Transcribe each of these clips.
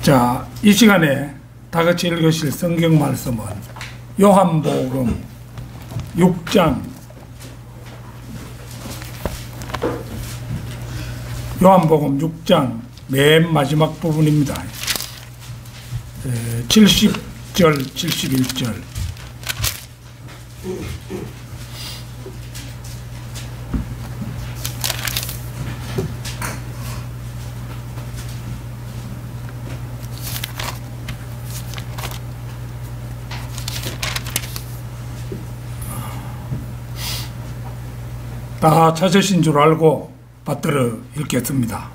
자, 이 시간에 다 같이 읽으실 성경 말씀은 요한복음 6장 요한복음 6장 맨 마지막 부분입니다. 70절, 71절. 다 찾으신 줄 알고 받들어 읽겠습니다.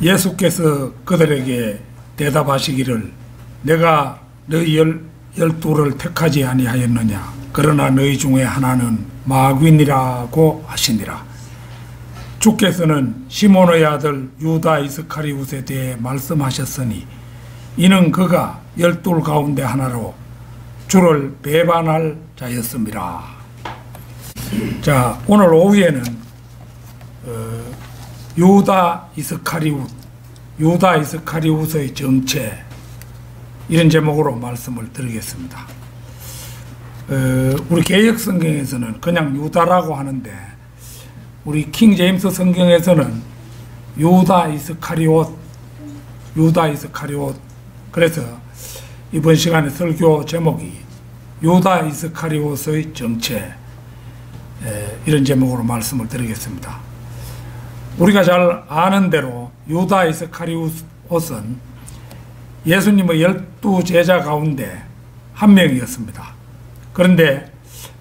예수께서 그들에게 대답하시기를 내가 너희 열두를 택하지 아니하였느냐. 그러나 너희 중에 하나는 마귀니라고 하시니라. 주께서는 시몬의 아들 유다 이스카리옷에 대해 말씀하셨으니 이는 그가 열둘 가운데 하나로 주를 배반할 자였습니다. 자, 오늘 오후에는 유다 이스카리옷의 정체, 이런 제목으로 말씀을 드리겠습니다. 우리 개역 성경에서는 그냥 유다라고 하는데 우리 킹 제임스 성경에서는 유다 이스카리옷. 그래서 이번 시간에 설교 제목이 유다 이스카리옷의 정체, 이런 제목으로 말씀을 드리겠습니다. 우리가 잘 아는 대로 유다 이스카리옷은 예수님의 12제자 가운데 한 명이었습니다. 그런데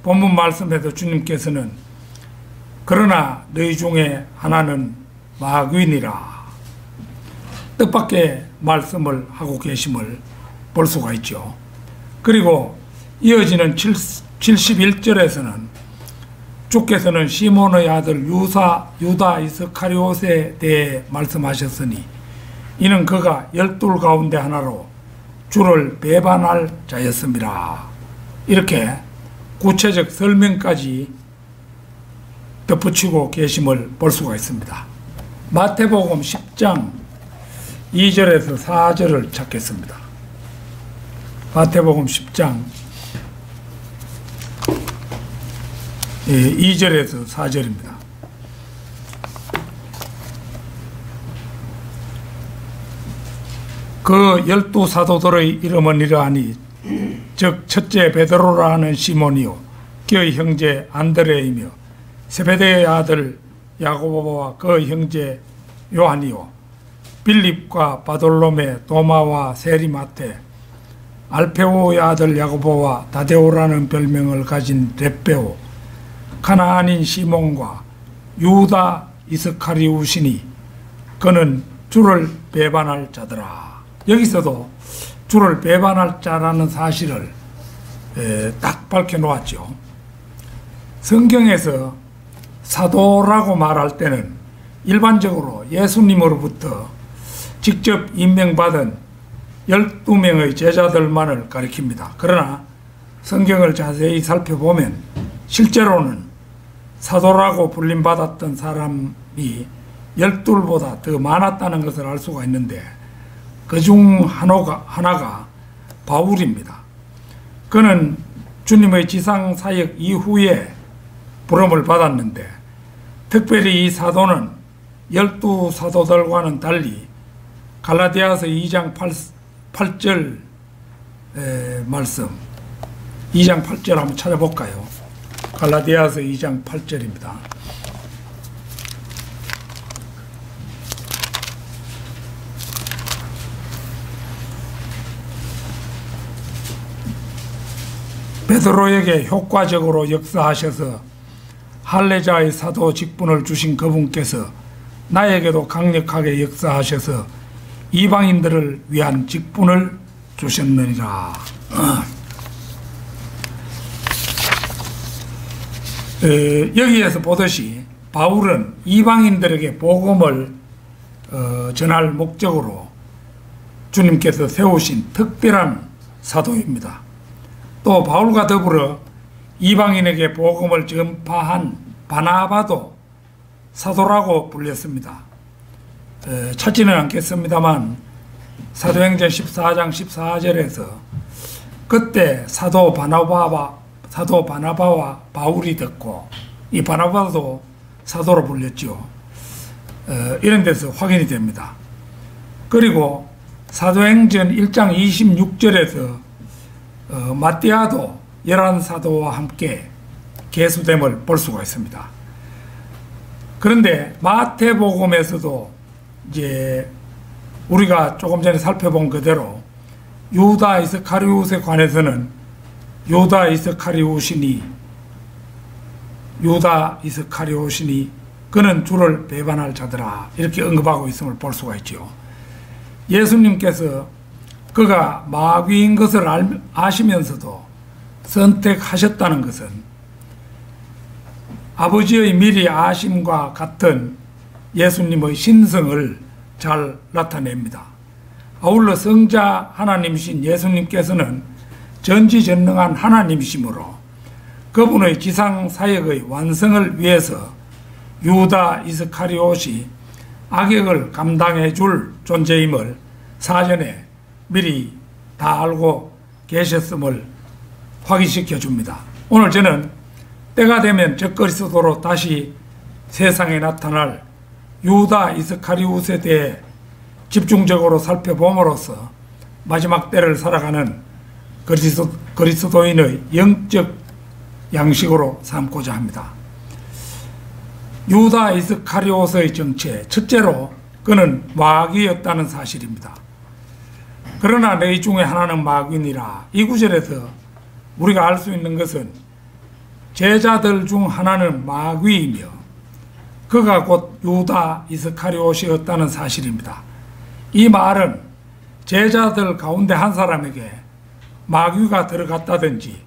본문 말씀에서 주님께서는 그러나 너희 중에 하나는 마귀니라 뜻밖의 말씀을 하고 계심을 볼 수가 있죠. 그리고 이어지는 71절에서는 주께서는 시몬의 아들 유다 이스카리옷에 대해 말씀하셨으니 이는 그가 열둘 가운데 하나로 주를 배반할 자였습니다. 이렇게 구체적 설명까지 덧붙이고 계심을 볼 수가 있습니다. 마태복음 10장 2절에서 4절을 찾겠습니다. 마태복음 10장 2절에서 4절입니다. 그 12사도들의 이름은 이러하니 즉 첫째 베드로라 하는 시몬이요 그의 형제 안드레이며 세베대의 아들 야고보와 그 형제 요한이요 빌립과 바돌로메 도마와 세리마테 알페오의 아들 야고보와 다데오라는 별명을 가진 렛베오 가나안인 시몬과 유다 이스카리옷이니 그는 주를 배반할 자더라. 여기서도 주를 배반할 자라는 사실을 딱 밝혀놓았죠. 성경에서 사도라고 말할 때는 일반적으로 예수님으로부터 직접 임명받은 12명의 제자들만을 가리킵니다. 그러나 성경을 자세히 살펴보면 실제로는 사도라고 불림받았던 사람이 12보다 더 많았다는 것을 알 수가 있는데 그 중 하나가 바울입니다. 그는 주님의 지상사역 이후에 부름을 받았는데 특별히 이 사도는 12사도들과는 달리 갈라디아서 2장 8절 말씀 2장 8절 한번 찾아볼까요? 갈라디아서 2장 8절입니다. 베드로에게 효과적으로 역사하셔서 할례자의 사도 직분을 주신 그분께서 나에게도 강력하게 역사하셔서 이방인들을 위한 직분을 주셨느니라. 여기에서 보듯이 바울은 이방인들에게 복음을 전할 목적으로 주님께서 세우신 특별한 사도입니다. 또 바울과 더불어 이방인에게 복음을 전파한 바나바도 사도라고 불렸습니다. 찾지는 않겠습니다만 사도행전 14장 14절에서 그때 사도 바나바와 바울이 듣고, 이 바나바도 사도로 불렸죠. 이런 데서 확인이 됩니다. 그리고 사도행전 1장 26절에서 마띠아도 11사도와 함께 계수됨을 볼 수가 있습니다. 그런데 마태복음에서도 이제 우리가 조금 전에 살펴본 그대로 유다 이스카리옷에 관해서는 유다 이스카리옷이니 그는 주를 배반할 자더라 이렇게 언급하고 있음을 볼 수가 있죠. 예수님께서 그가 마귀인 것을 아시면서도 선택하셨다는 것은 아버지의 미리 아심과 같은 예수님의 신성을 잘 나타냅니다. 아울러 성자 하나님이신 예수님께서는 전지전능한 하나님이시므로 그분의 지상사역의 완성을 위해서 유다 이스카리옷이 악역을 감당해 줄 존재임을 사전에 미리 다 알고 계셨음을 확인시켜 줍니다. 오늘 저는 때가 되면 적그리스도로 다시 세상에 나타날 유다 이스카리옷에 대해 집중적으로 살펴봄으로써 마지막 때를 살아가는 그리스도인의 영적 양식으로 삼고자 합니다. 유다 이스카리옷의 정체, 첫째로 그는 마귀였다는 사실입니다. 그러나 너희 중에 하나는 마귀니라. 이 구절에서 우리가 알 수 있는 것은 제자들 중 하나는 마귀이며 그가 곧 유다 이스카리옷이었다는 사실입니다. 이 말은 제자들 가운데 한 사람에게 마귀가 들어갔다든지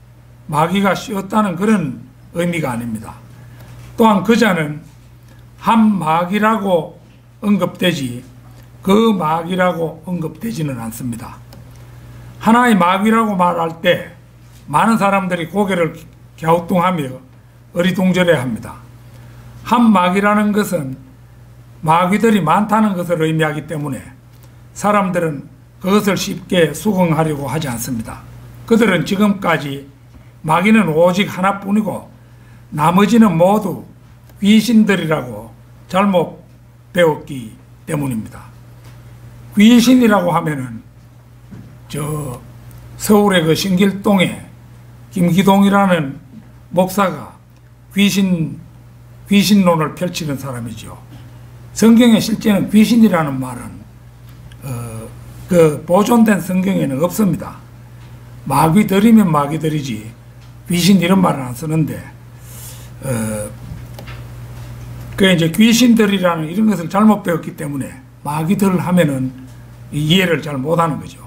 마귀가 씌었다는 그런 의미가 아닙니다. 또한 그 자는 한 마귀라고 언급되지 그 마귀라고 언급되지는 않습니다. 하나의 마귀라고 말할 때 많은 사람들이 고개를 갸우뚱하며 어리둥절해합니다. 한 마귀라는 것은 마귀들이 많다는 것을 의미하기 때문에 사람들은 그것을 쉽게 수긍하려고 하지 않습니다. 그들은 지금까지 마귀는 오직 하나뿐이고 나머지는 모두 귀신들이라고 잘못 배웠기 때문입니다. 귀신이라고 하면은 저 서울의 그 신길동에 김기동이라는 목사가 귀신론을 펼치는 사람이죠. 성경에 실제는 귀신이라는 말은 그 보존된 성경에는 없습니다. 마귀들이면 마귀들이지 귀신 이런 말은 안 쓰는데 그 이제 귀신들이라는 이런 것을 잘못 배웠기 때문에 마귀들 하면은 이해를 잘 못하는 거죠.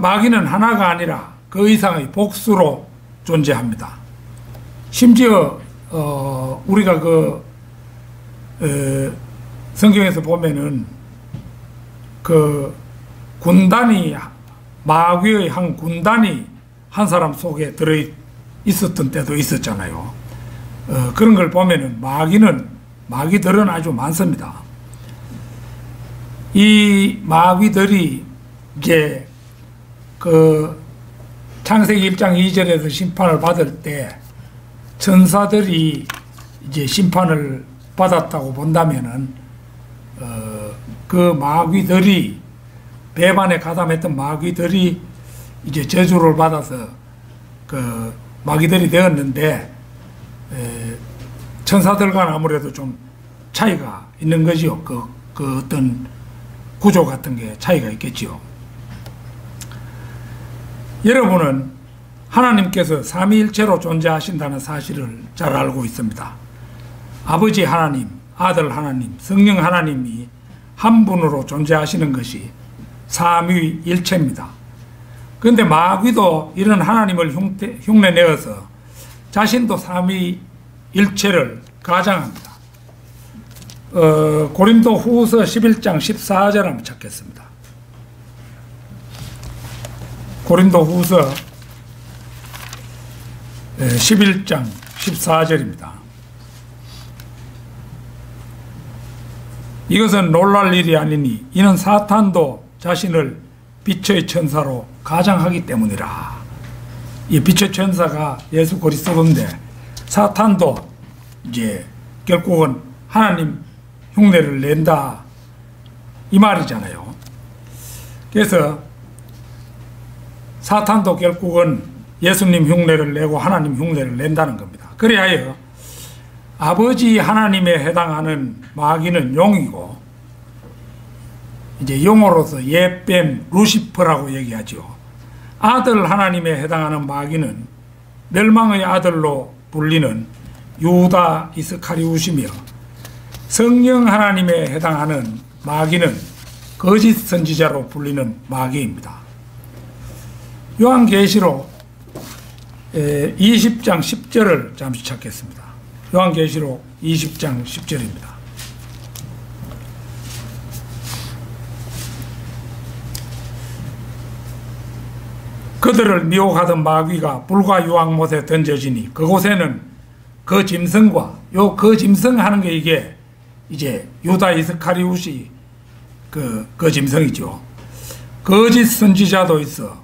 마귀는 하나가 아니라 그 이상의 복수로 존재합니다. 심지어 우리가 성경에서 보면은 그 군단이 마귀의 한 군단이 한 사람 속에 들어 있었던 때도 있었잖아요. 그런 걸 보면은 마귀들은 아주 많습니다. 이 마귀들이 이제 그 창세기 1장 2절에서 심판을 받을 때 천사들이 이제 심판을 받았다고 본다면은 그 마귀들이 배반에 가담했던 마귀들이 이제 저주를 받아서 그 마귀들이 되었는데 천사들과는 아무래도 좀 차이가 있는 거죠. 그 어떤 구조 같은 게 차이가 있겠죠. 여러분은 하나님께서 삼위일체로 존재하신다는 사실을 잘 알고 있습니다. 아버지 하나님, 아들 하나님, 성령 하나님이 한 분으로 존재하시는 것이 삼위일체입니다. 그런데 마귀도 이런 하나님을 흉내내어서 자신도 삼위일체를 가장합니다. 고린도 후서 11장 14절 한번 찾겠습니다. 고린도 후서 11장 14절입니다. 이것은 놀랄 일이 아니니 이는 사탄도 자신을 빛의 천사로 가장하기 때문이라. 이 빛의 천사가 예수 그리스도인데 사탄도 이제 결국은 하나님 흉내를 낸다 이 말이잖아요. 그래서 사탄도 결국은 예수님 흉내를 내고 하나님 흉내를 낸다는 겁니다. 그리하여 아버지 하나님에 해당하는 마귀는 용이고, 이제 용어로서 옛뱀 루시퍼라고 얘기하죠. 아들 하나님에 해당하는 마귀는 멸망의 아들로 불리는 유다 이스카리웃이며, 성령 하나님에 해당하는 마귀는 거짓 선지자로 불리는 마귀입니다. 요한계시록 20장 10절을 잠시 찾겠습니다. 요한계시록 20장 10절입니다. 그들을 미혹하던 마귀가 불과 유황못에 던져지니 그곳에는 그 짐승과 그 짐승 하는 게 이게 이제 유다 이스카리웃이 그 짐승이죠. 거짓 선지자도 있어.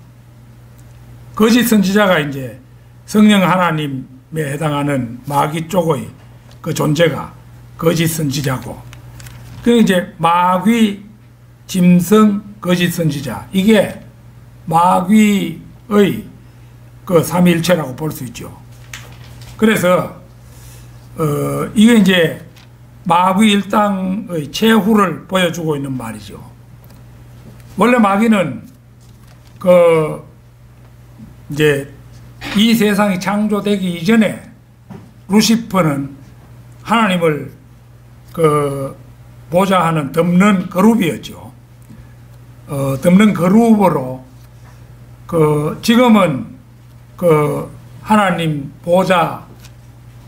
거짓 선지자가 이제 성령 하나님에 해당하는 마귀 쪽의 그 존재가 거짓 선지자고, 그 이제 마귀, 짐승, 거짓 선지자, 이게 마귀의 그 삼위일체라고 볼 수 있죠. 그래서 이게 이제 마귀 일당의 최후를 보여주고 있는 말이죠. 원래 마귀는 이제 이 세상이 창조되기 이전에 루시퍼는 하나님을 보좌하는 덮는 그룹이었죠. 덮는 그룹으로 지금은 하나님 보좌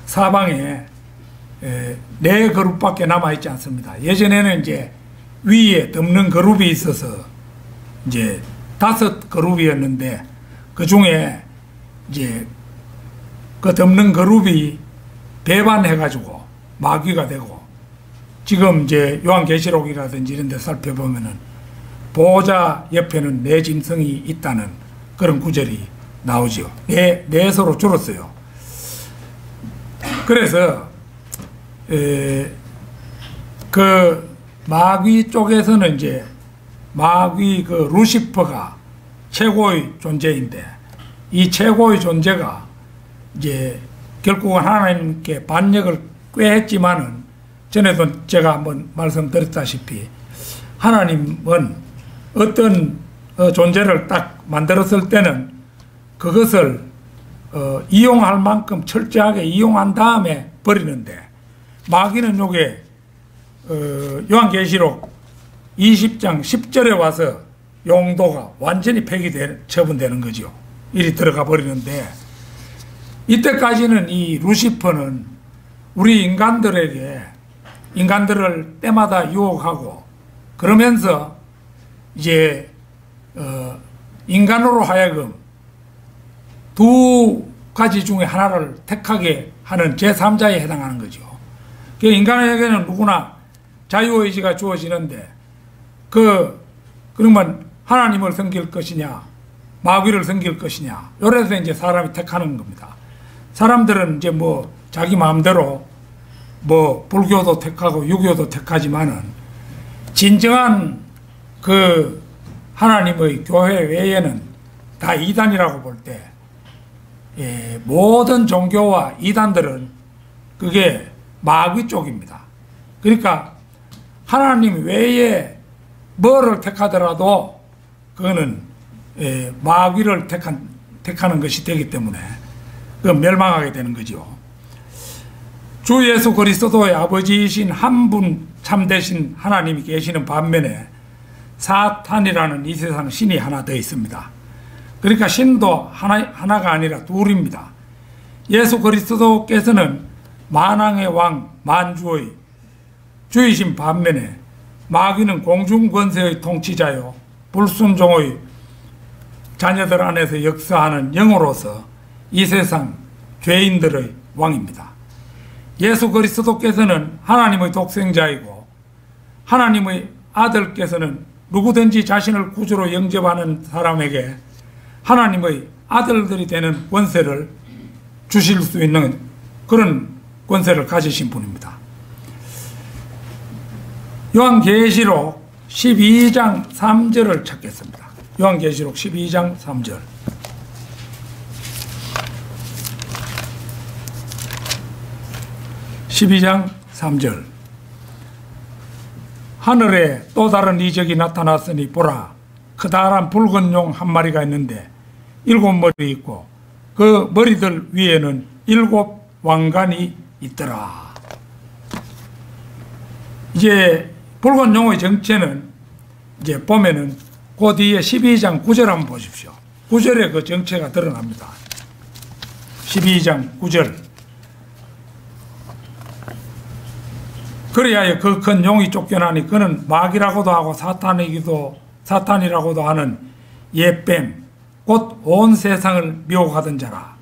사방에 4그룹밖에 남아있지 않습니다. 예전에는 이제 위에 덮는 그룹이 있어서 이제 5그룹이었는데, 그 중에 이제 그 덮는 그룹이 배반해가지고 마귀가 되고, 지금 이제 요한계시록이라든지 이런 데 살펴보면은 보호자 옆에는 4짐승이 있다는 그런 구절이 나오죠. 4서로 줄었어요. 그래서 그 마귀 쪽에서는 이제 마귀 그 루시퍼가 최고의 존재인데, 이 최고의 존재가 이제 결국은 하나님께 반역을 꽤 했지만은, 전에도 제가 한번 말씀드렸다시피 하나님은 어떤 존재를 딱 만들었을 때는 그것을 이용할 만큼 철저하게 이용한 다음에 버리는데, 마귀는 요게 요한계시록 20장 10절에 와서 용도가 완전히 처분되는 거죠. 이리 들어가 버리는데, 이때까지는 이 루시퍼는 우리 인간들을 때마다 유혹하고, 그러면서 이제 인간으로 하여금 2가지 중에 하나를 택하게 하는 제3자에 해당하는 거죠. 인간에게는 누구나 자유의지가 주어지는데, 그러면 하나님을 섬길 것이냐 마귀를 섬길 것이냐, 요래서 이제 사람이 택하는 겁니다. 사람들은 이제 뭐 자기 마음대로 뭐 불교도 택하고 유교도 택하지만은, 진정한 그 하나님의 교회 외에는 다 이단이라고 볼 때, 모든 종교와 이단들은 그게 마귀 쪽입니다. 그러니까 하나님 외에 뭐를 택하더라도 그거는 마귀를 택하는 것이 되기 때문에 멸망하게 되는 거죠. 주 예수 그리스도의 아버지이신 한 분 참되신 하나님이 계시는 반면에 사탄이라는 이 세상 신이 하나 더 있습니다. 그러니까 신도 하나가 아니라 둘입니다. 예수 그리스도께서는 만왕의 왕 만주의 주이신 반면에 마귀는 공중권세의 통치자요 불순종의 자녀들 안에서 역사하는 영으로서 이 세상 죄인들의 왕입니다. 예수 그리스도께서는 하나님의 독생자이고 하나님의 아들께서는 누구든지 자신을 구주로 영접하는 사람에게 하나님의 아들들이 되는 권세를 주실 수 있는 그런 권세를 가지신 분입니다. 요한계시록 12장 3절을 찾겠습니다. 요한계시록 12장 3절. 하늘에 또 다른 이적이 나타났으니 보라, 커다란 붉은 용 한 마리가 있는데 7머리 있고 그 머리들 위에는 7 왕관이 있더라. 이제 붉은 용의 정체는 이제 보면은 그 뒤에 12장 9절 한번 보십시오. 9절에 그 정체가 드러납니다. 12장 9절. 그래야 그 큰 용이 쫓겨나니 그는 마귀라고도 하고 사탄이라고도 하는 옛뱀 곧 온 세상을 미혹하던 자라.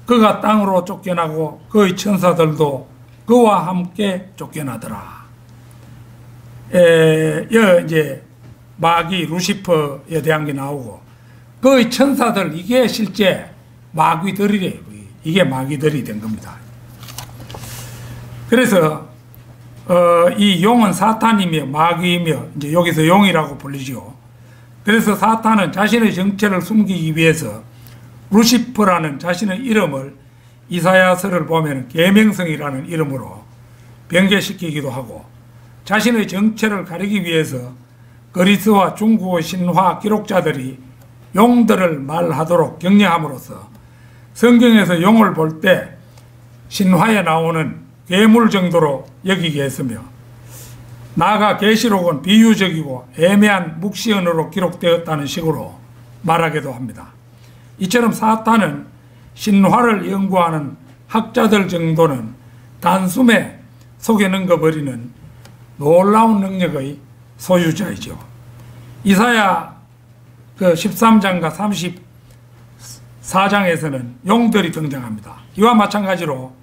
그가 땅으로 쫓겨나고 그의 천사들도 그와 함께 쫓겨나더라. 이제 마귀 루시퍼에 대한 게 나오고 그의 천사들, 이게 실제 마귀들이래요. 이게 마귀들이 된 겁니다. 그래서 이 용은 사탄이며 마귀이며 이제 여기서 용이라고 불리죠. 그래서 사탄은 자신의 정체를 숨기기 위해서 루시퍼라는 자신의 이름을 이사야서를 보면 계명성이라는 이름으로 변개시키기도 하고, 자신의 정체를 가리기 위해서 그리스와 중국어 신화 기록자들이 용들을 말하도록 격려함으로써 성경에서 용을 볼 때 신화에 나오는 괴물 정도로 여기게 했으며, 나아가 계시록은 비유적이고 애매한 묵시언어로 기록되었다는 식으로 말하기도 합니다. 이처럼 사탄은 신화를 연구하는 학자들 정도는 단숨에 속여 넘겨버리는 놀라운 능력의 소유자이죠. 이사야 그 13장과 34장에서는 용들이 등장합니다. 이와 마찬가지로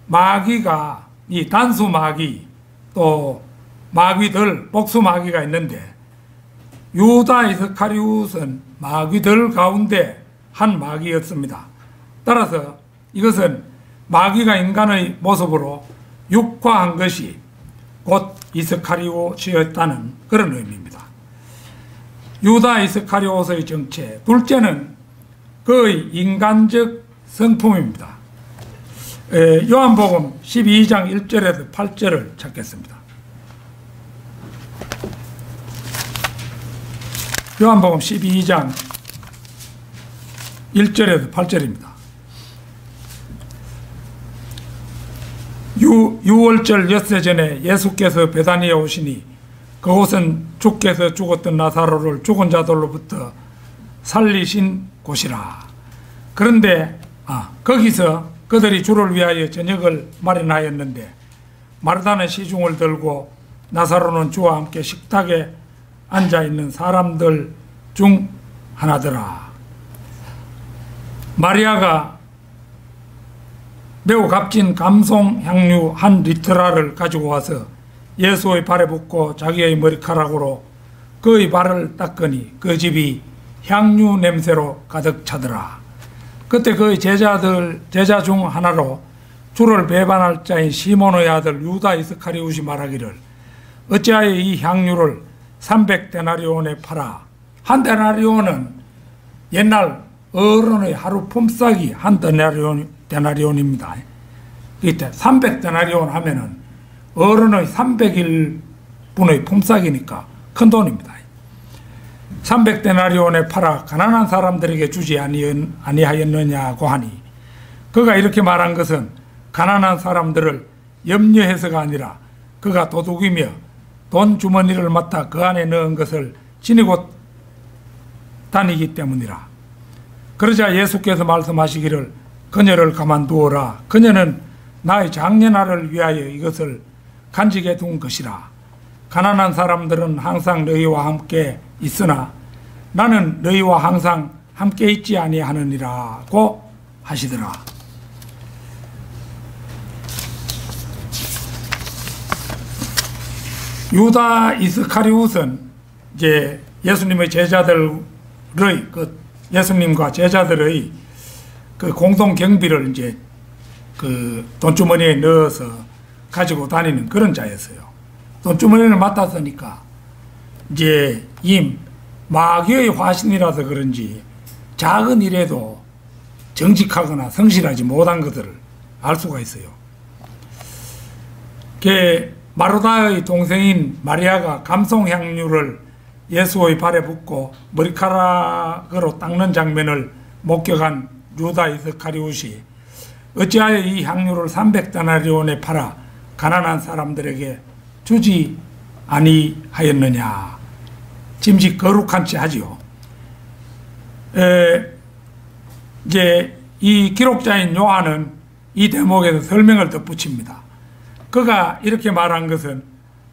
마귀가, 이 단수 마귀 또 마귀들, 복수 마귀가 있는데, 유다 이스카리옷은 마귀들 가운데 한 마귀였습니다. 따라서 이것은 마귀가 인간의 모습으로 육화한 것이 곧 이스카리옷이었다는 그런 의미입니다. 유다 이스카리옷의 정체, 둘째는 그의 인간적 성품입니다. 요한복음 12장 1절에서 8절을 찾겠습니다. 요한복음 12장 1절에서 8절입니다. 유월절 엿새 전에 예수께서 베다니에 오시니 그곳은 주께서 죽었던 나사로를 죽은 자들로부터 살리신 곳이라. 그런데 거기서 그들이 주를 위하여 저녁을 마련하였는데 마르다는 시중을 들고 나사로는 주와 함께 식탁에 앉아있는 사람들 중 하나더라. 마리아가 매우 값진 감송 향유 한 리트라를 가지고 와서 예수의 발에 붓고 자기의 머리카락으로 그의 발을 닦으니 그 집이 향유 냄새로 가득 차더라. 그때 그의 제자 중 하나로 주를 배반할 자인 시몬의 아들 유다 이스카리옷이 말하기를, 어찌하여 이 향유를 300데나리온에 팔아. 한 데나리온은 옛날 어른의 하루 품삯이 한 데나리온입니다. 이때 300데나리온 하면은 어른의 300일분의 품삯이니까 큰 돈입니다. 300데나리온에 팔아 가난한 사람들에게 주지 아니하였느냐고 하니, 그가 이렇게 말한 것은 가난한 사람들을 염려해서가 아니라 그가 도둑이며 돈 주머니를 맡아 그 안에 넣은 것을 지니고 다니기 때문이라. 그러자 예수께서 말씀하시기를 그녀를 가만두어라. 그녀는 나의 장년아를 위하여 이것을 간직해 둔 것이라. 가난한 사람들은 항상 너희와 함께 있으나 나는 너희와 항상 함께 있지 아니하느니라고 하시더라. 유다 이스카리옷은 이제 예수님의 제자들의 예수님과 제자들의 그 공동 경비를 이제 그 돈주머니에 넣어서 가지고 다니는 그런 자였어요. 돈주머니를 맡았으니까 이제 이 마귀의 화신이라서 그런지 작은 일에도 정직하거나 성실하지 못한 것들을 알 수가 있어요. 마르다의 동생인 마리아가 감송향유를 예수의 발에 붓고 머리카락으로 닦는 장면을 목격한 유다 이스카리옷이 어찌하여 이 향유를 300데나리온에 팔아 가난한 사람들에게 주지 아니하였느냐. 짐짓 거룩한 채 하지요. 이제 이 기록자인 요한은 이 대목에서 설명을 덧붙입니다. 그가 이렇게 말한 것은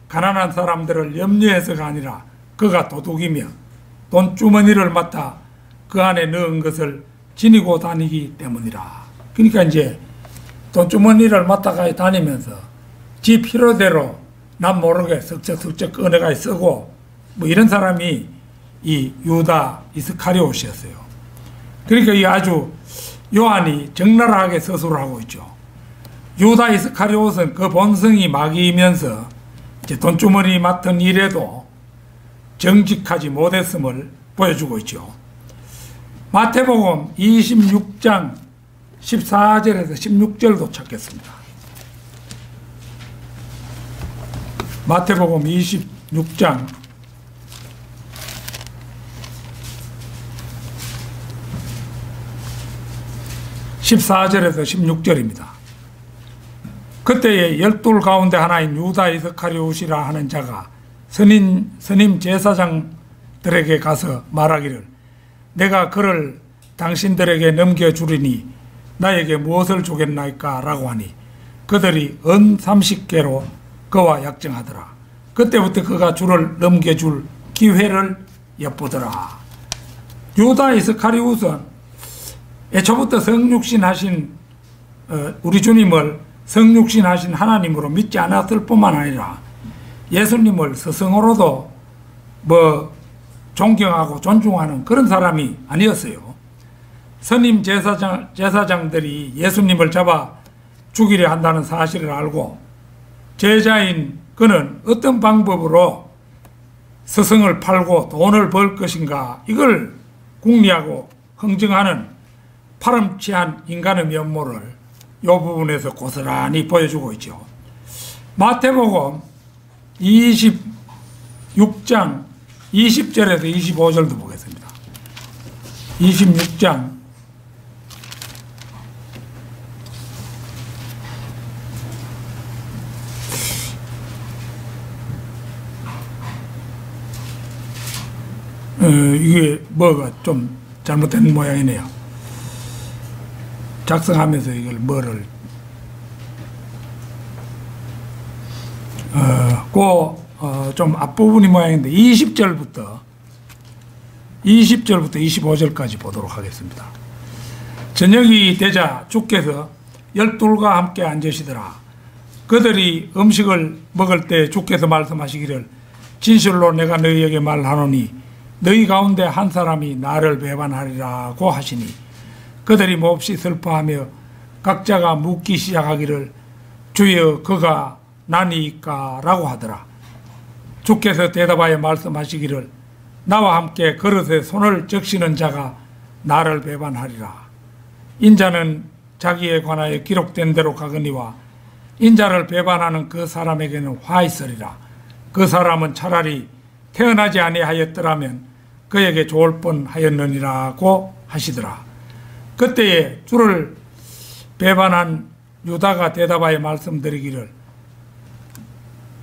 가난한 사람들을 염려해서가 아니라 그가 도둑이며 돈주머니를 맡아 그 안에 넣은 것을 지니고 다니기 때문이라. 그러니까 이제 돈주머니를 맡아가 다니면서 지 필요대로 남 모르게 석적석적 꺼내가 쓰고 뭐 이런 사람이 이 유다 이스카리옷이었어요. 그러니까 이 아주 요한이 적나라하게 서술을 하고 있죠. 유다 이스카리옷은 그 본성이 마귀이면서 이제 돈주머니 맡은 일에도 정직하지 못했음을 보여주고 있죠. 마태복음 26장 14절에서 16절도 찾겠습니다. 마태복음 26장 14절에서 16절입니다. 그때에 12 가운데 하나인 유다 이스카리옷이라 하는 자가 스님 제사장들에게 가서 말하기를 내가 그를 당신들에게 넘겨주리니 나에게 무엇을 주겠나이까 라고 하니 그들이 은 30개로 그와 약정하더라. 그때부터 그가 주를 넘겨줄 기회를 엿보더라. 유다 이스카리옷은 애초부터 성육신 하신 우리 주님을 성육신 하신 하나님으로 믿지 않았을 뿐만 아니라 예수님을 스승으로도 뭐 존경하고 존중하는 그런 사람이 아니었어요. 선임 제사장들이 예수님을 잡아 죽이려 한다는 사실을 알고 제자인 그는 어떤 방법으로 스승을 팔고 돈을 벌 것인가 이걸 궁리하고 흥정하는 파렴치한 인간의 면모를 이 부분에서 고스란히 보여주고 있죠. 마태복음 26장 20절에서 25절도 보겠습니다. 26장 20절 이게 뭐가 좀 잘못된 모양이네요. 작성하면서 이걸 뭐를 좀 앞부분이 모양인데 20절부터 25절까지 보도록 하겠습니다. 저녁이 되자 주께서 12과 함께 앉으시더라. 그들이 음식을 먹을 때 주께서 말씀하시기를 진실로 내가 너희에게 말하노니 너희 가운데 한 사람이 나를 배반하리라고 하시니 그들이 몹시 슬퍼하며 각자가 묻기 시작하기를 주여 그가 나니까 라고 하더라. 주께서 대답하여 말씀하시기를 나와 함께 그릇에 손을 적시는 자가 나를 배반하리라. 인자는 자기에 관하여 기록된 대로 가거니와 인자를 배반하는 그 사람에게는 화 있으리라. 그 사람은 차라리 태어나지 아니하였더라면 그에게 좋을 뻔하였느니라고 하시더라. 그때에 주를 배반한 유다가 대답하여 말씀드리기를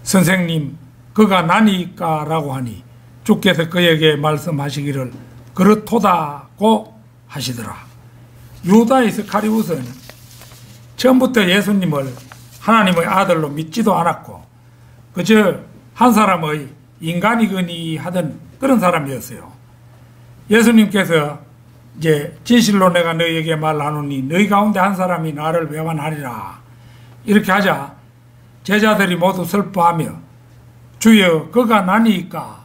선생님 그가 나니까 라고 하니 주께서 그에게 말씀하시기를 그렇도다고 하시더라. 유다 이스카리옷은 처음부터 예수님을 하나님의 아들로 믿지도 않았고 그저 한 사람의 인간이거니 하던 그런 사람이었어요. 예수님께서 이제 진실로 내가 너희에게 말하노니 너희 가운데 한 사람이 나를 배반하리라 이렇게 하자 제자들이 모두 슬퍼하며 주여 그가 나니까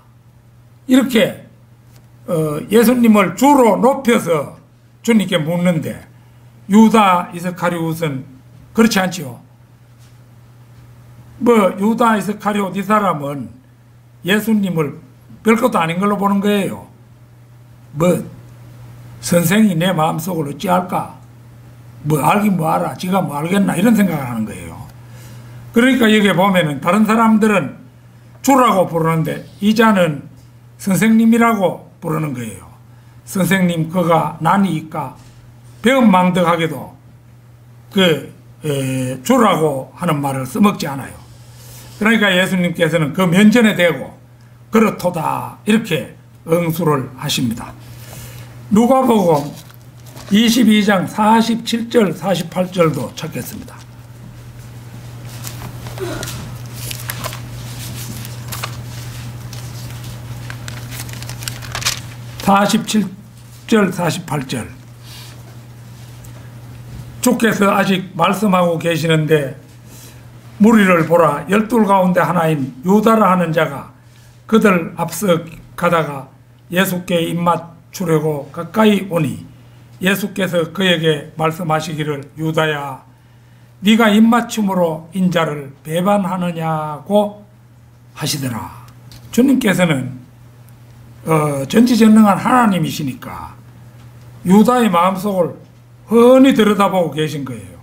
이렇게 예수님을 주로 높여서 주님께 묻는데 유다 이스카리옷은 그렇지 않지요. 유다 이스카리옷 이 사람은 예수님을 별것도 아닌 걸로 보는 거예요. 선생이 내 마음속을 어찌할까? 알긴 뭐 알아. 지가 뭐 알겠나? 이런 생각을 하는 거예요. 그러니까 여기 보면은 다른 사람들은 주라고 부르는데 이 자는 선생님이라고 부르는 거예요. 선생님 그가 나니까 배은망덕하게도 주라고 하는 말을 써먹지 않아요. 그러니까 예수님께서는 그 면전에 대고 그렇도다 이렇게 응수를 하십니다. 누가복음 22장 47절 48절도 찾겠습니다. 47절 48절 주께서 아직 말씀하고 계시는데 무리를 보라. 12 가운데 하나인 유다라 하는 자가 그들 앞서 가다가 예수께 입맞추려고 가까이 오니 예수께서 그에게 말씀하시기를 유다야 네가 입맞춤으로 인자를 배반하느냐고 하시더라. 주님께서는 전지전능한 하나님이시니까 유다의 마음속을 훤히 들여다보고 계신 거예요.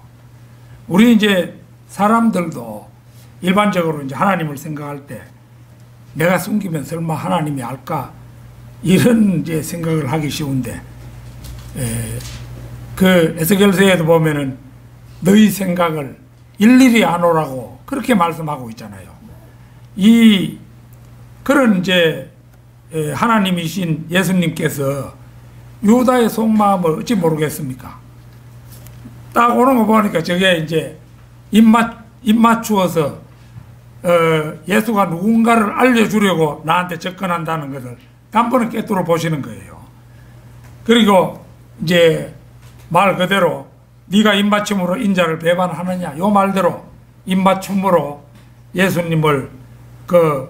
우리 이제 사람들도 일반적으로 이제 하나님을 생각할 때 내가 숨기면 설마 하나님이 알까? 이런 이제 생각을 하기 쉬운데, 그 에스겔서에도 보면은 너희 생각을 일일이 아노라고 그렇게 말씀하고 있잖아요. 그런 이제 하나님이신 예수님께서 유다의 속마음을 어찌 모르겠습니까? 딱 오는 거 보니까 저게 이제 입맞추어서 예수가 누군가를 알려주려고 나한테 접근한다는 것을 단번에 꿰뚫어 보시는 거예요. 그리고 이제 말 그대로 네가 입맞춤으로 인자를 배반하느냐 요 말대로 입맞춤으로 예수님을 그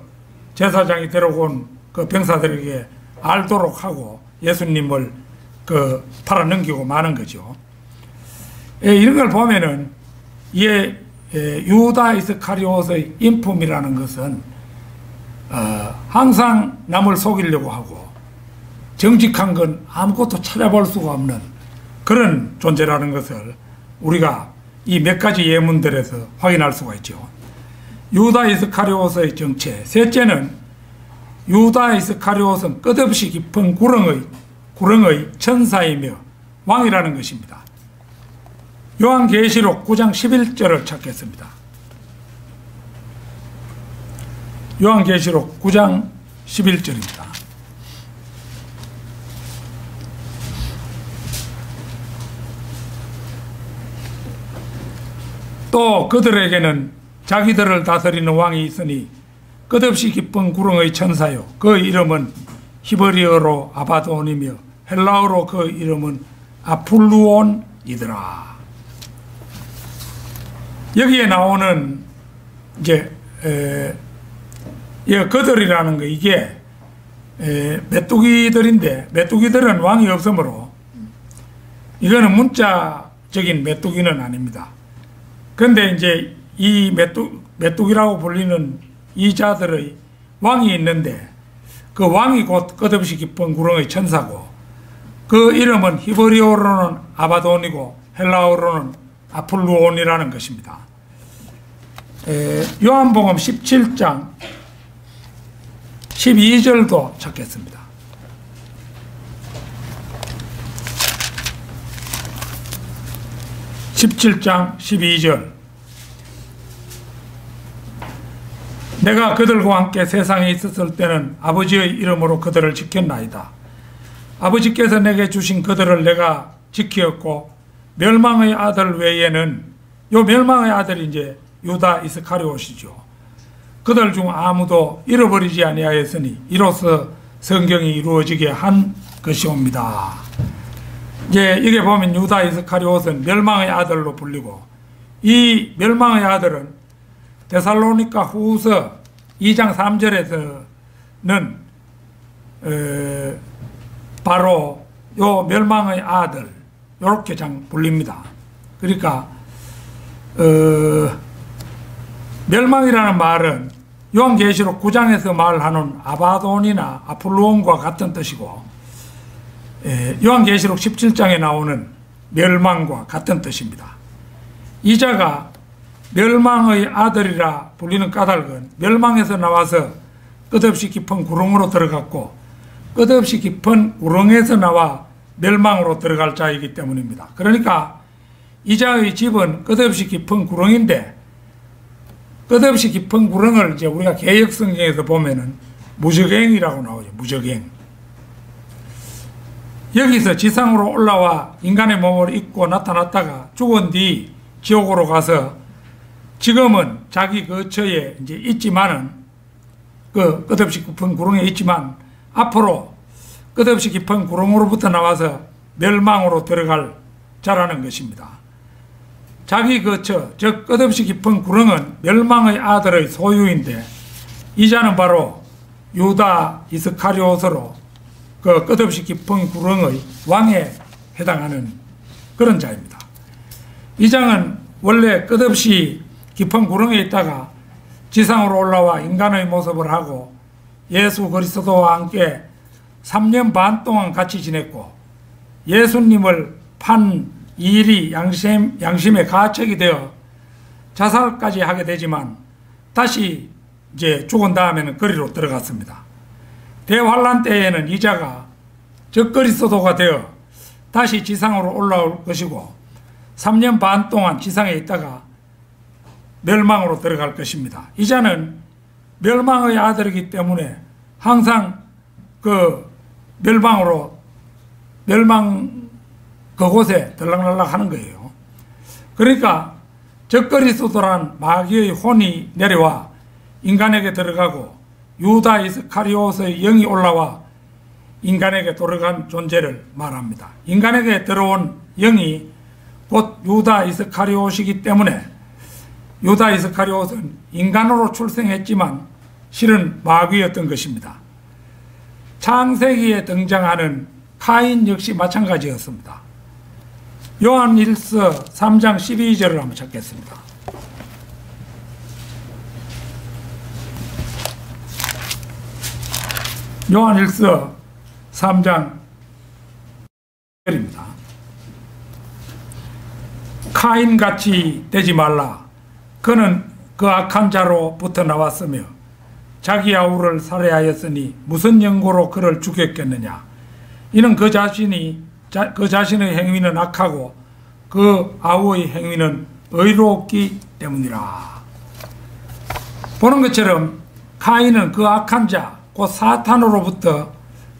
제사장이 데려온 그 병사들에게 알도록 하고 예수님을 팔아 넘기고 마는 거죠. 이런 걸 보면은 유다 이스카리옷의 인품이라는 것은 항상 남을 속이려고 하고 정직한 건 아무것도 찾아볼 수가 없는 그런 존재라는 것을 우리가 이 몇 가지 예문들에서 확인할 수가 있죠. 유다 이스카리옷의 정체. 셋째는 유다 이스카리옷은 끝없이 깊은 구렁의 천사이며 왕이라는 것입니다. 요한계시록 9장 11절을 찾겠습니다. 요한계시록 9장 11절입니다. 또 그들에게는 자기들을 다스리는 왕이 있으니 끝없이 깊은 구렁의 천사요 그 이름은 히브리어로 아바돈이며 헬라어로 그 이름은 아폴루온이더라. 여기에 나오는 이제 그들이라는 거 이게 메뚜기들인데 메뚜기들은 왕이 없으므로 이거는 문자적인 메뚜기는 아닙니다. 그런데 이제 이 메뚜기라고 불리는 이 자들의 왕이 있는데 그 왕이 곧 끝없이 깊은 구렁의 천사고 그 이름은 히브리어로는 아바돈이고 헬라어로는 아폴루온이라는 것입니다. 요한복음 17장 12절도 찾겠습니다. (17장 12절) 내가 그들과 함께 세상에 있었을 때는 아버지의 이름으로 그들을 지켰나이다. 아버지께서 내게 주신 그들을 내가 지키었고 멸망의 아들 외에는 요 멸망의 아들이 이제 유다 이스카리옷이죠. 그들 중 아무도 잃어버리지 아니하였으니 이로써 성경이 이루어지게 한 것이옵니다. 이제 이게 보면 유다 이스카리옷은 멸망의 아들로 불리고 이 멸망의 아들은 데살로니가 후서 2장 3절에서는 바로 요 멸망의 아들 요렇게 불립니다. 그러니까 멸망이라는 말은 요한계시록 9장에서 말하는 아바돈이나 아폴로온과 같은 뜻이고, 요한계시록 17장에 나오는 멸망과 같은 뜻입니다. 이자가 멸망의 아들이라 불리는 까닭은 멸망에서 나와서 끝없이 깊은 구렁으로 들어갔고, 끝없이 깊은 구렁에서 나와 멸망으로 들어갈 자이기 때문입니다. 그러니까 이자의 집은 끝없이 깊은 구렁인데, 끝없이 깊은 구렁을 이제 우리가 개역성경에서 보면은 무적행이라고 나오죠. 무적행. 여기서 지상으로 올라와 인간의 몸을 입고 나타났다가 죽은 뒤 지옥으로 가서 지금은 자기 거처에 이제 있지만은, 그 끝없이 깊은 구렁에 있지만 앞으로 끝없이 깊은 구렁으로부터 나와서 멸망으로 들어갈 자라는 것입니다. 자기 거처, 즉 끝없이 깊은 구렁은 멸망의 아들의 소유인데, 이 자는 바로 유다 이스카리옷으로 그 끝없이 깊은 구렁의 왕에 해당하는 그런 자입니다. 이 장은 원래 끝없이 깊은 구렁에 있다가 지상으로 올라와 인간의 모습을 하고 예수 그리스도와 함께 3년 반 동안 같이 지냈고, 예수님을 판 일이 양심의 가책이 되어 자살까지 하게 되지만 다시 이제 죽은 다음에는 거리로 들어갔습니다. 대환란 때에는 이자가 적그리스도가 되어 다시 지상으로 올라올 것이고 3년 반 동안 지상에 있다가 멸망으로 들어갈 것입니다. 이자는 멸망의 아들이기 때문에 항상 그 멸망 그곳에 들락날락 하는 거예요. 그러니까 적그리스도란 마귀의 혼이 내려와 인간에게 들어가고 유다 이스카리옷의 영이 올라와 인간에게 들어간 존재를 말합니다. 인간에게 들어온 영이 곧 유다 이스카리옷이기 때문에 유다 이스카리옷은 인간으로 출생했지만 실은 마귀였던 것입니다. 창세기에 등장하는 카인 역시 마찬가지였습니다. 요한일서 3장 12절을 한번 찾겠습니다. 요한일서 3장 1절입니다. 카인같이 되지 말라. 그는 그 악한 자로부터 나왔으며 자기 아우를 살해하였으니 무슨 연고로 그를 죽였겠느냐. 이는 그 자신의 행위는 악하고 그 아우의 행위는 의롭기 때문이라. 보는 것처럼 카인은 그 악한 자, 곧 사탄으로부터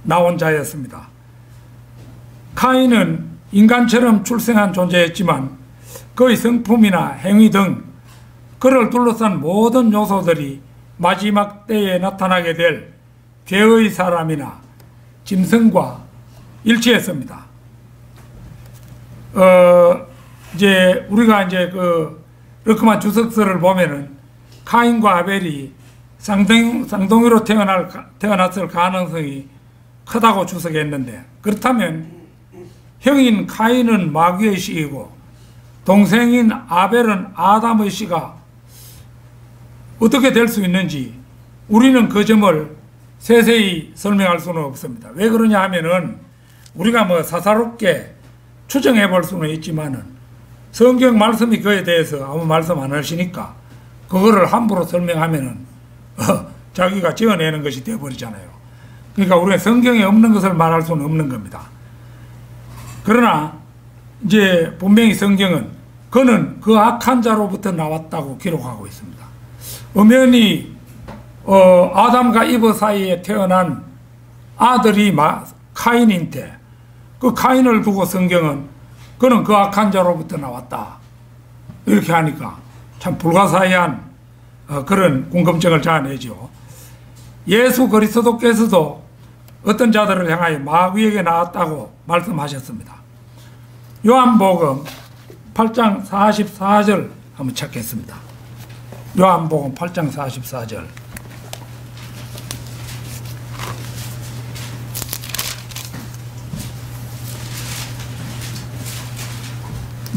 나온 자였습니다. 카인은 인간처럼 출생한 존재였지만 그의 성품이나 행위 등 그를 둘러싼 모든 요소들이 마지막 때에 나타나게 될 죄의 사람이나 짐승과 일치했습니다. 이제 우리가 이제 그 르크만 주석서를 보면은 카인과 아벨이 쌍둥이로 태어났을 가능성이 크다고 주석했는데, 그렇다면 형인 카인은 마귀의 씨이고 동생인 아벨은 아담의 씨가 어떻게 될 수 있는지 우리는 그 점을 세세히 설명할 수는 없습니다. 왜 그러냐 하면은 우리가 뭐 사사롭게 추정해 볼 수는 있지만은 성경 말씀이 그에 대해서 아무 말씀 안 하시니까 그거를 함부로 설명하면은 자기가 지어내는 것이 되어버리잖아요. 그러니까 우리가 성경에 없는 것을 말할 수는 없는 겁니다. 그러나 이제 분명히 성경은 그는 그 악한 자로부터 나왔다고 기록하고 있습니다. 엄연히 아담과 이브 사이에 태어난 아들이 카인인데 그 카인을 두고 성경은 그는 그 악한 자로부터 나왔다 이렇게 하니까 참 불가사의한 그런 궁금증을 자아내죠. 예수 그리스도께서도 어떤 자들을 향하여 마귀에게 나왔다고 말씀하셨습니다. 요한복음 8장 44절 한번 찾겠습니다. 요한복음 8장 44절.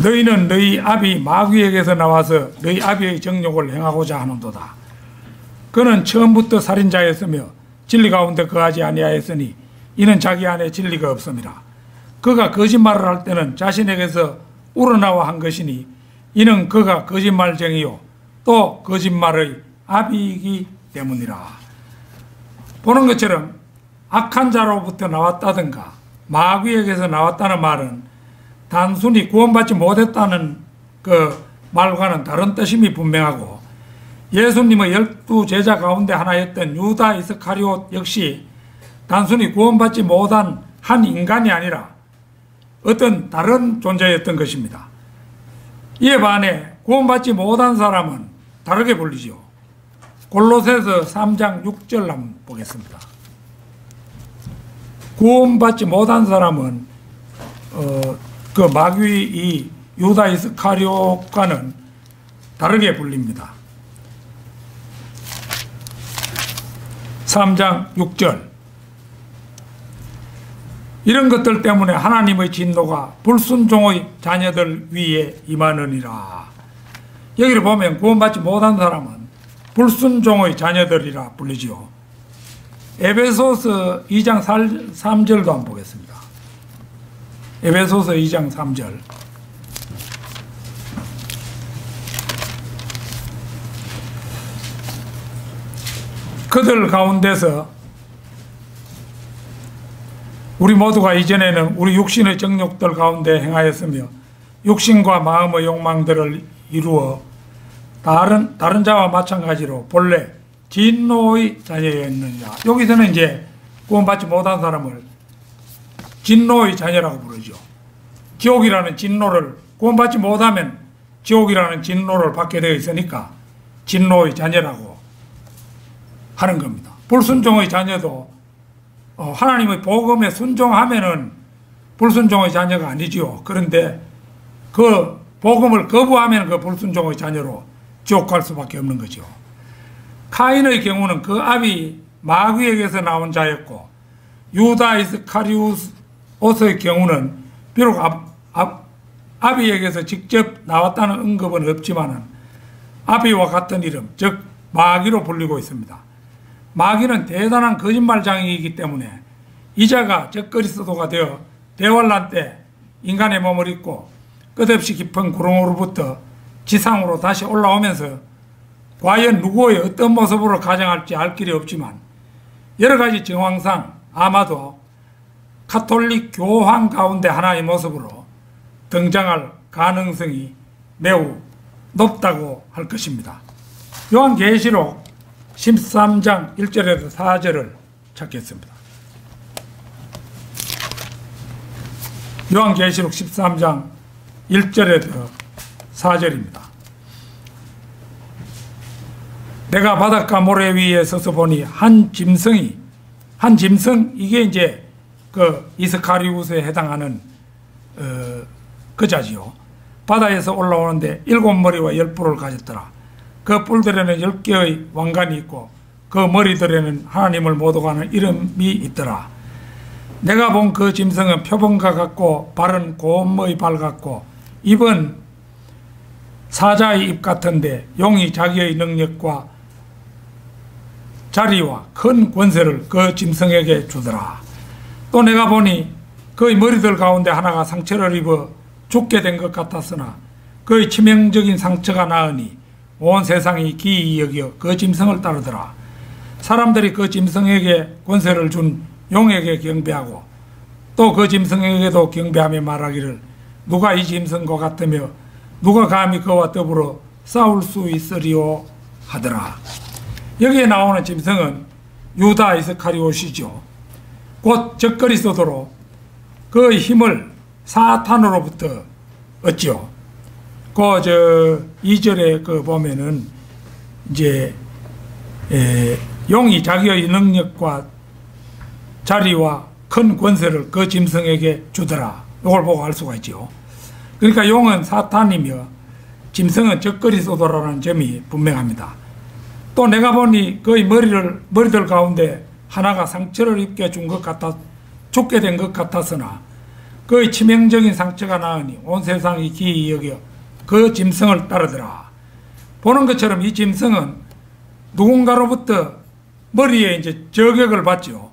너희는 너희 아비 마귀에게서 나와서 너희 아비의 정욕을 행하고자 하는도다. 그는 처음부터 살인자였으며 진리 가운데 거하지 아니하였으니 이는 자기 안에 진리가 없음이라. 그가 거짓말을 할 때는 자신에게서 우러나와 한 것이니 이는 그가 거짓말쟁이요 또 거짓말의 아비이기 때문이라. 보는 것처럼 악한 자로부터 나왔다든가 마귀에게서 나왔다는 말은 단순히 구원받지 못했다는 그 말과는 다른 뜻임이 분명하고, 예수님의 12제자 가운데 하나였던 유다 이스카리옷 역시 단순히 구원받지 못한 한 인간이 아니라 어떤 다른 존재였던 것입니다. 이에 반해 구원받지 못한 사람은 다르게 불리죠. 골로새서 3장 6절 한번 보겠습니다. 구원받지 못한 사람은 그 마귀 이 유다 이스카리옷과는 다르게 불립니다. 3장 6절. 이런 것들 때문에 하나님의 진노가 불순종의 자녀들 위에 임하느니라. 여기를 보면 구원받지 못한 사람은 불순종의 자녀들이라 불리지요. 에베소서 2장 3절도 한번 보겠습니다. 에베소서 2장 3절. 그들 가운데서 우리 모두가 이전에는 우리 육신의 정욕들 가운데 행하였으며 육신과 마음의 욕망들을 이루어 다른 자와 마찬가지로 본래 진노의 자녀였느니라. 여기서는 이제 구원받지 못한 사람을 진노의 자녀라고 부르죠. 지옥이라는 진노를, 구원받지 못하면 지옥이라는 진노를 받게 되어 있으니까 진노의 자녀라고 하는 겁니다. 불순종의 자녀도 하나님의 복음에 순종하면은 불순종의 자녀가 아니지요. 그런데 그 복음을 거부하면 그 불순종의 자녀로 지옥 갈 수밖에 없는 거죠. 카인의 경우는 그 아비 마귀에게서 나온 자였고, 유다 이스카리옷의 경우는 비록 아비에게서 직접 나왔다는 언급은 없지만 아비와 같은 이름, 즉 마귀로 불리고 있습니다. 마귀는 대단한 거짓말장이기 때문에 이자가 적그리스도가 되어 대환란 때 인간의 몸을 입고 끝없이 깊은 구렁으로부터 지상으로 다시 올라오면서 과연 누구의 어떤 모습으로 가정할지 알 길이 없지만 여러 가지 정황상 아마도 가톨릭 교황 가운데 하나의 모습으로 등장할 가능성이 매우 높다고 할 것입니다. 요한계시록 13장 1절에서 4절을 찾겠습니다. 요한계시록 13장 1절에서 4절입니다. 내가 바닷가 모래 위에 서서 보니 한 짐승, 이게 이제 그 이스카리옷에 해당하는 그 자지요. 바다에서 올라오는데 7머리와 10뿔을 가졌더라. 그 뿔들에는 10개의 왕관이 있고 그 머리들에는 하나님을 모독하는 이름이 있더라. 내가 본 그 짐승은 표범과 같고 발은 곰의 발 같고 입은 사자의 입 같은데 용이 자기의 능력과 자리와 큰 권세를 그 짐승에게 주더라. 또 내가 보니 그의 머리들 가운데 하나가 상처를 입어 죽게 된 것 같았으나 그의 치명적인 상처가 나으니 온 세상이 기이 여겨 그 짐승을 따르더라. 사람들이 그 짐승에게 권세를 준 용에게 경배하고 또 그 짐승에게도 경배하며 말하기를 누가 이 짐승과 같으며 누가 감히 그와 더불어 싸울 수 있으리오 하더라. 여기에 나오는 짐승은 유다 이스카리옷이죠. 곧 적그리스도로 그의 힘을 사탄으로부터 얻죠. 그 2절에 그 보면은 이제 용이 자기의 능력과 자리와 큰 권세를 그 짐승에게 주더라. 이걸 보고 알 수가 있죠. 그러니까 용은 사탄이며 짐승은 적그리스도라는 점이 분명합니다. 또 내가 보니 그의 머리들 가운데 하나가 상처를 입게 준 것 같아 죽게 된 것 같았으나 그의 치명적인 상처가 나으니 온 세상이 기이 여겨 그 짐승을 따르더라. 보는 것처럼 이 짐승은 누군가로부터 머리에 이제 저격을 받죠.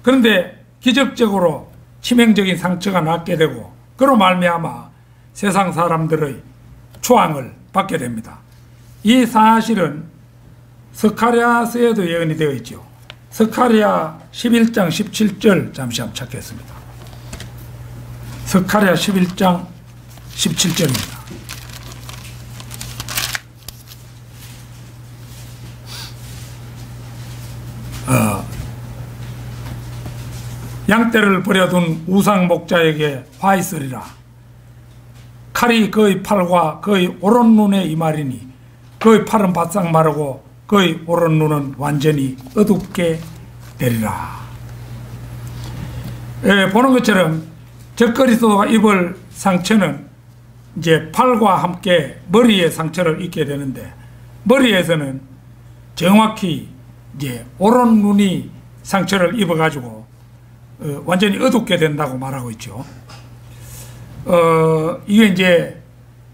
그런데 기적적으로 치명적인 상처가 낫게 되고 그로 말미암아 세상 사람들의 초항을 받게 됩니다. 이 사실은 스가랴서에도 예언이 되어 있죠. 스가랴 11장 17절 잠시 한번 찾겠습니다. 스가랴 11장 17절입니다. 양떼를 버려둔 우상 목자에게 화 있으리라. 칼이 그의 팔과 그의 오른 눈에 임하리니 그의 팔은 바싹 마르고 그의 오른 눈은 완전히 어둡게 되리라. 보는 것처럼 적그리스도가 입을 상처는 이제 팔과 함께 머리에 상처를 입게 되는데, 머리에서는 정확히 이제 오른 눈이 상처를 입어가지고 완전히 어둡게 된다고 말하고 있죠. 이게 이제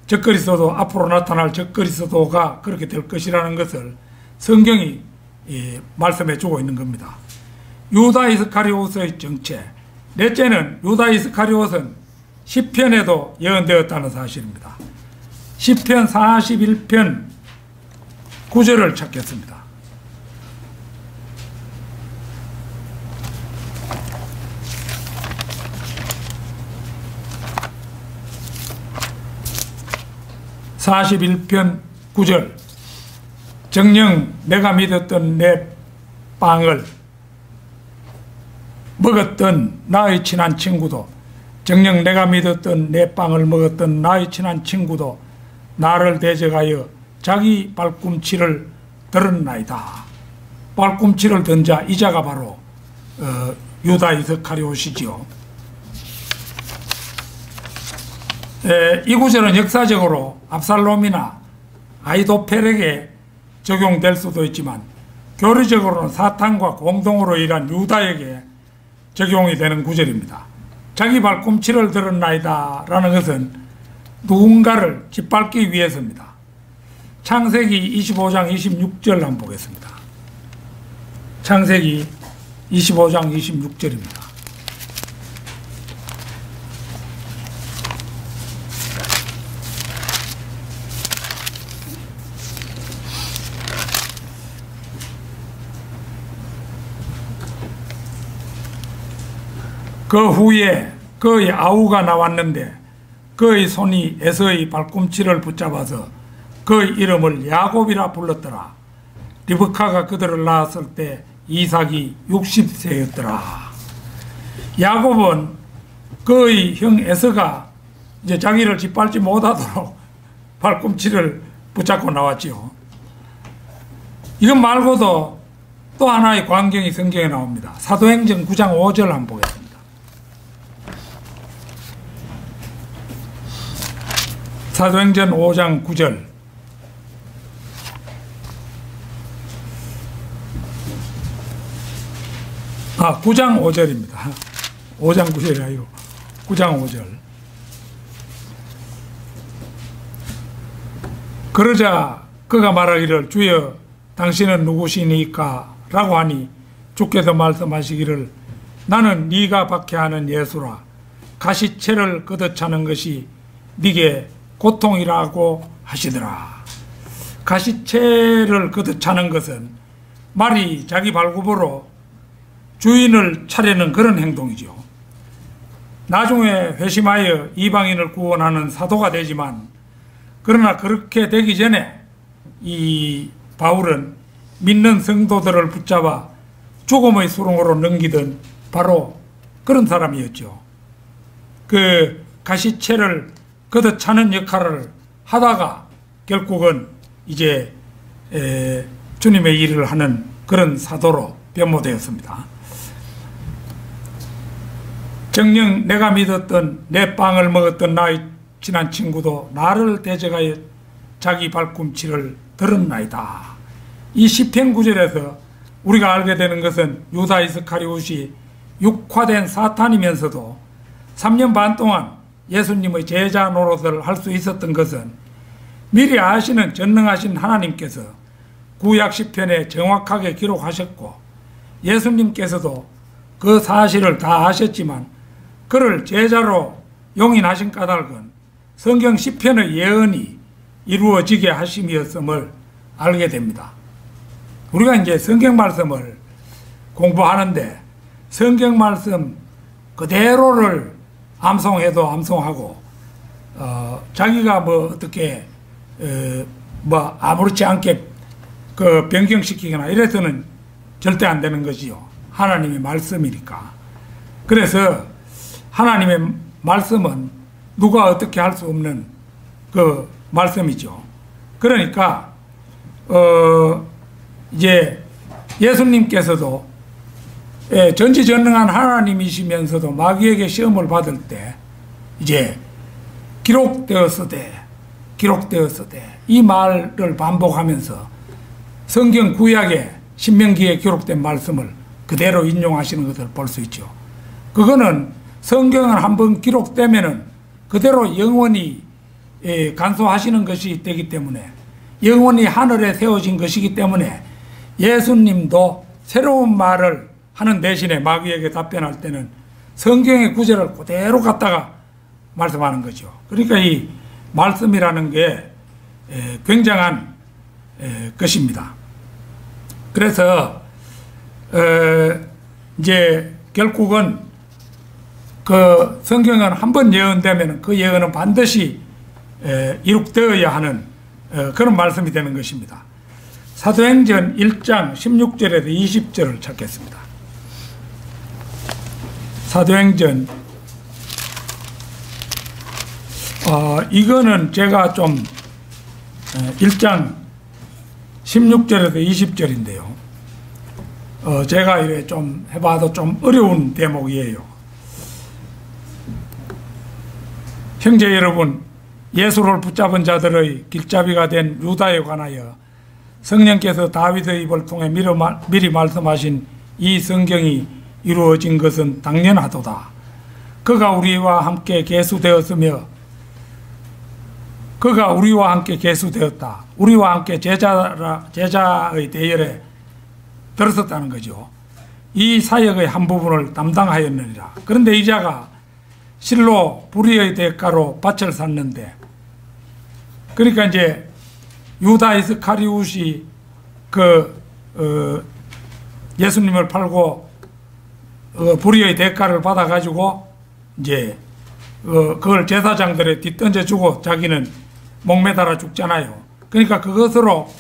적그리스도, 앞으로 나타날 적그리스도가 그렇게 될 것이라는 것을 성경이 말씀해 주고 있는 겁니다. 유다 이스카리옷의 정체. 넷째는 유다 이스카리옷은 시편에도 예언되었다는 사실입니다. 시편 41편 9절을 찾겠습니다. (41편 9절) 정녕 내가 믿었던 내 빵을 먹었던 나의 친한 친구도, 정녕 내가 믿었던 내 빵을 먹었던 나의 친한 친구도 나를 대적하여 자기 발꿈치를 들었나이다. 발꿈치를 든 자, 이 자가 바로 유다 이스카리옷이지요. 이 구절은 역사적으로 압살롬이나 아히도펠에게 적용될 수도 있지만 교리적으로는 사탄과 공동으로 일한 유다에게 적용이 되는 구절입니다. 자기 발꿈치를 들었나이다 라는 것은 누군가를 짓밟기 위해서입니다. 창세기 25장 26절 한번 보겠습니다. 창세기 25장 26절입니다. 그 후에 그의 아우가 나왔는데 그의 손이 에서의 발꿈치를 붙잡아서 그의 이름을 야곱이라 불렀더라. 리브카가 그들을 낳았을 때 이삭이 60세였더라. 야곱은 그의 형 에서가 이제 자기를 짓밟지 못하도록 발꿈치를 붙잡고 나왔지요. 이것 말고도 또 하나의 광경이 성경에 나옵니다. 사도행전 9장 5절 한번 보겠습니다. 사도행전 5장 9절. 9장 5절입니다. 5장 9절이 아니고 9장 5절. 그러자 그가 말하기를 주여 당신은 누구시니까 라고 하니 주께서 말씀하시기를 나는 네가 박해하는 예수라. 가시채를 걷어 차는 것이 네게 고통이라고 하시더라. 가시채를 걷어 차는 것은 말이 자기 발굽으로 주인을 차려는 그런 행동이죠. 나중에 회심하여 이방인을 구원하는 사도가 되지만, 그러나 그렇게 되기 전에 이 바울은 믿는 성도들을 붙잡아 죽음의 수렁으로 넘기던 바로 그런 사람이었죠. 그 가시채를 걷어차는 역할을 하다가 결국은 이제 주님의 일을 하는 그런 사도로 변모되었습니다. 정녕 내가 믿었던 내 빵을 먹었던 나의 친한 친구도 나를 대적하여 자기 발꿈치를 들었나이다. 이 시편 9절에서 우리가 알게 되는 것은 유다 이스카리옷이 육화된 사탄이면서도 3년 반 동안 예수님의 제자 노릇을 할 수 있었던 것은 미리 아시는 전능하신 하나님께서 구약 시편에 정확하게 기록하셨고, 예수님께서도 그 사실을 다 아셨지만 그를 제자로 용인하신 까닭은 성경 시편의 예언이 이루어지게 하심이었음을 알게 됩니다. 우리가 이제 성경 말씀을 공부하는데 성경 말씀 그대로를 암송해도 암송하고 자기가 뭐 어떻게 뭐 아무렇지 않게 그 변경시키거나 이래서는 절대 안 되는 거지요. 하나님의 말씀이니까. 그래서 하나님의 말씀은 누가 어떻게 할 수 없는 그 말씀이죠. 그러니까 이제 예수님께서도 전지전능한 하나님이시면서도 마귀에게 시험을 받을 때 이제 기록되었으되 이 말을 반복하면서 성경 구약에 신명기에 기록된 말씀을 그대로 인용하시는 것을 볼 수 있죠. 그거는 성경은 한번 기록되면은 그대로 영원히 간수하시는 것이 되기 때문에, 영원히 하늘에 세워진 것이기 때문에 예수님도 새로운 말을 하는 대신에 마귀에게 답변할 때는 성경의 구절을 그대로 갖다가 말씀하는 거죠. 그러니까 이 말씀이라는 게 굉장한 것입니다. 그래서 이제 결국은 그 성경은 한번 예언되면 그 예언은 반드시 이룩되어야 하는 그런 말씀이 되는 것입니다. 사도행전 1장 16절에서 20절을 찾겠습니다. 사도행전 이거는 제가 좀 1장 16절에서 20절인데요. 제가 이래 좀 해봐도 좀 어려운 대목이에요. 형제 여러분, 예수를 붙잡은 자들의 길잡이가 된 유다에 관하여 성령께서 다윗의 입을 통해 미리 말씀하신 이 성경이 이루어진 것은 당연하도다. 그가 우리와 함께 계수되었다. 우리와 함께 제자의 대열에 들었었다는 거죠. 이 사역의 한 부분을 담당하였느니라. 그런데 이 자가 실로 불의의 대가로 밭을 샀는데, 그러니까 이제 유다 이스카리옷이 예수님을 팔고 불의의 대가를 받아가지고 이제 그걸 제사장들에 뒤던져주고 자기는 목매달아 죽잖아요. 그러니까 그것으로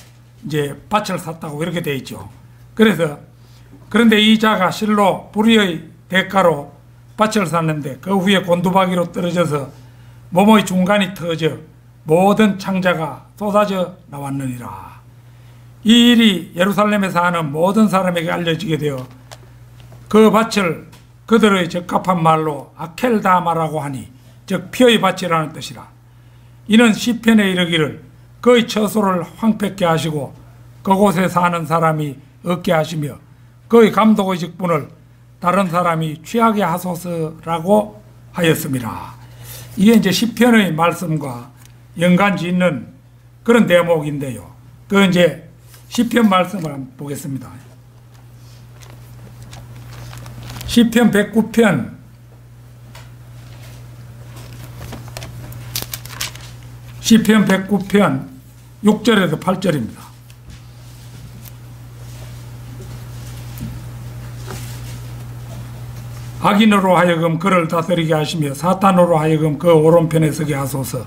이제 밭을 샀다고 이렇게 돼 있죠. 그런데 이 자가 실로 불의의 대가로 밭을 샀는데 그 후에 곤두박이로 떨어져서 몸의 중간이 터져 모든 창자가 쏟아져 나왔느니라. 이 일이 예루살렘에 사는 모든 사람에게 알려지게 되어 그 밭을 그들의 적합한 말로 아켈다마라고 하니, 즉 피의 밭이라는 뜻이라. 이는 시편에 이르기를 그의 처소를 황폐케 하시고 그곳에 사는 사람이 없게 하시며 그의 감독의 직분을 다른 사람이 취하게 하소서라고 하였습니다. 이게 이제 시편의 말씀과 연관 짓는 그런 대목인데요. 그 이제 시편 말씀을 한번 보겠습니다. 시편 109편 6절에서 8절입니다. 악인으로 하여금 그를 다스리게 하시며 사탄으로 하여금 그 오른편에 서게 하소서.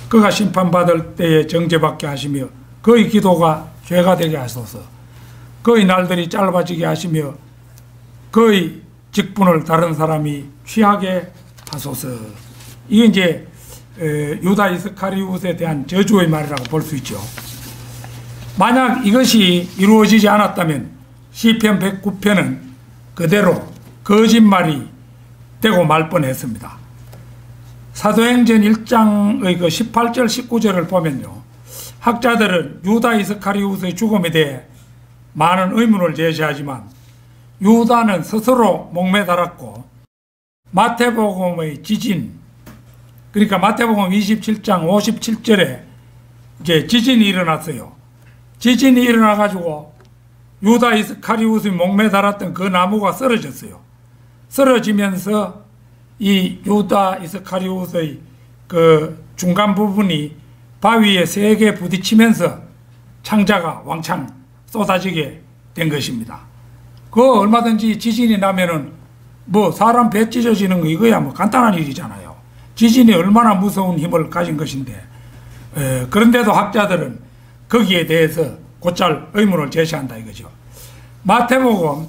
그가 심판받을 때에 정죄받게 하시며 그의 기도가 죄가 되게 하소서. 그의 날들이 짧아지게 하시며 그의 직분을 다른 사람이 취하게 하소서. 이게 이제 유다 이스카리옷에 대한 저주의 말이라고 볼 수 있죠. 만약 이것이 이루어지지 않았다면 시편 109편은 그대로 거짓말이 되고 말 뻔했습니다. 사도행전 1장의 그 18절 19절을 보면요, 학자들은 유다 이스카리옷의 죽음에 대해 많은 의문을 제시하지만 유다는 스스로 목매달았고 마태복음의 지진, 그러니까 마태복음 27장 57절에 이제 지진이 일어났어요. 지진이 일어나가지고 유다 이스카리옷이 목매 달았던 그 나무가 쓰러졌어요. 쓰러지면서 이 유다 이스카리옷의 그 중간 부분이 바위에 세게 부딪히면서 창자가 왕창 쏟아지게 된 것입니다. 그 얼마든지 지진이 나면은 뭐 사람 배 찢어지는 거 이거야 뭐 간단한 일이잖아요. 지진이 얼마나 무서운 힘을 가진 것인데, 그런데도 학자들은 거기에 대해서 곧잘 의문을 제시한다 이거죠. 마태복음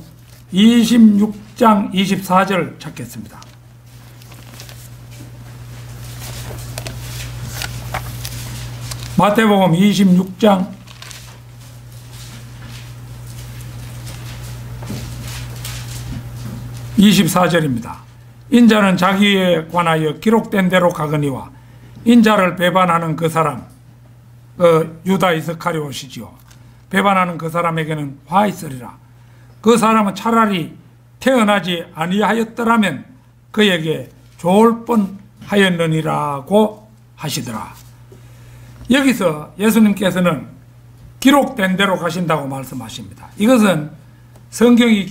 26장 24절 찾겠습니다. 마태복음 26장 24절입니다. 인자는 자기에 관하여 기록된 대로 가거니와 인자를 배반하는 그 사람, 유다 이스카리옷이지요. 배반하는 그 사람에게는 화 있으리라. 그 사람은 차라리 태어나지 아니하였더라면 그에게 좋을 뻔하였느니라고 하시더라. 여기서 예수님께서는 기록된 대로 가신다고 말씀하십니다. 이것은 성경이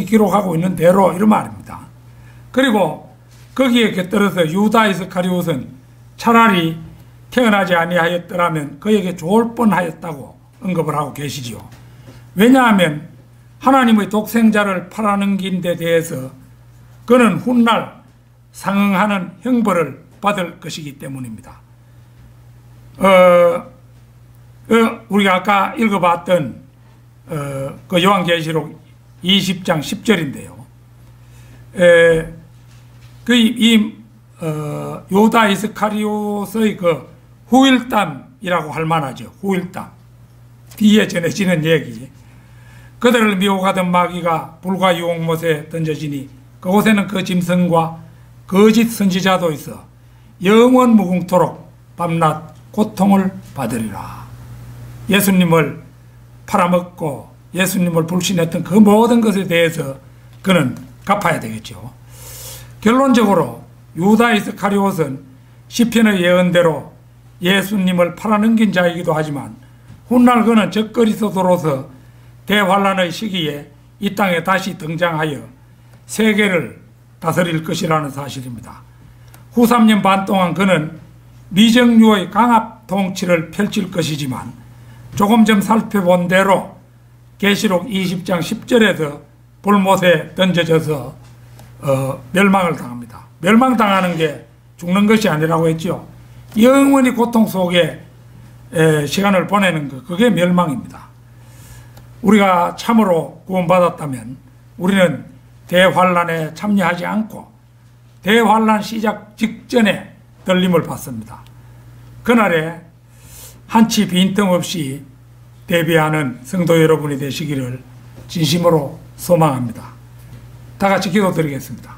기록하고 있는 대로 이런 말입니다. 그리고 거기에 곁들여서 유다 이스카리옷은 차라리 태어나지 아니하였더라면 그에게 좋을 뻔하였다고 언급을 하고 계시지요. 왜냐하면 하나님의 독생자를 팔아넘긴 데 대해서 그는 훗날 상응하는 형벌을 받을 것이기 때문입니다. 우리가 아까 읽어봤던 그 요한계시록 20장 10절인데요. 유다 이스카리옷의 그 후일담이라고 할 만하죠. 후일담. 뒤에 전해지는 얘기. 그들을 미혹하던 마귀가 불과 유옥못에 던져지니 그곳에는 그 짐승과 거짓 선지자도 있어 영원 무궁토록 밤낮 고통을 받으리라. 예수님을 팔아먹고 예수님을 불신했던 그 모든 것에 대해서 그는 갚아야 되겠죠. 결론적으로 유다 이스카리옷은 시편의 예언대로 예수님을 팔아넘긴 자이기도 하지만 훗날 그는 적그리스도로서 대환란의 시기에 이 땅에 다시 등장하여 세계를 다스릴 것이라는 사실입니다. 후 3년 반 동안 그는 미정유의 강압 통치를 펼칠 것이지만 조금 전 살펴본 대로 계시록 20장 10절에서 불못에 던져져서 멸망을 당합니다. 멸망당하는 게 죽는 것이 아니라고 했죠. 영원히 고통 속에 시간을 보내는 것, 그게 멸망입니다. 우리가 참으로 구원받았다면 우리는 대환란에 참여하지 않고 대환란 시작 직전에 떨림을 받습니다. 그날에 한치 빈틈없이 대비하는 성도 여러분이 되시기를 진심으로 소망합니다. 다 같이 기도드리겠습니다.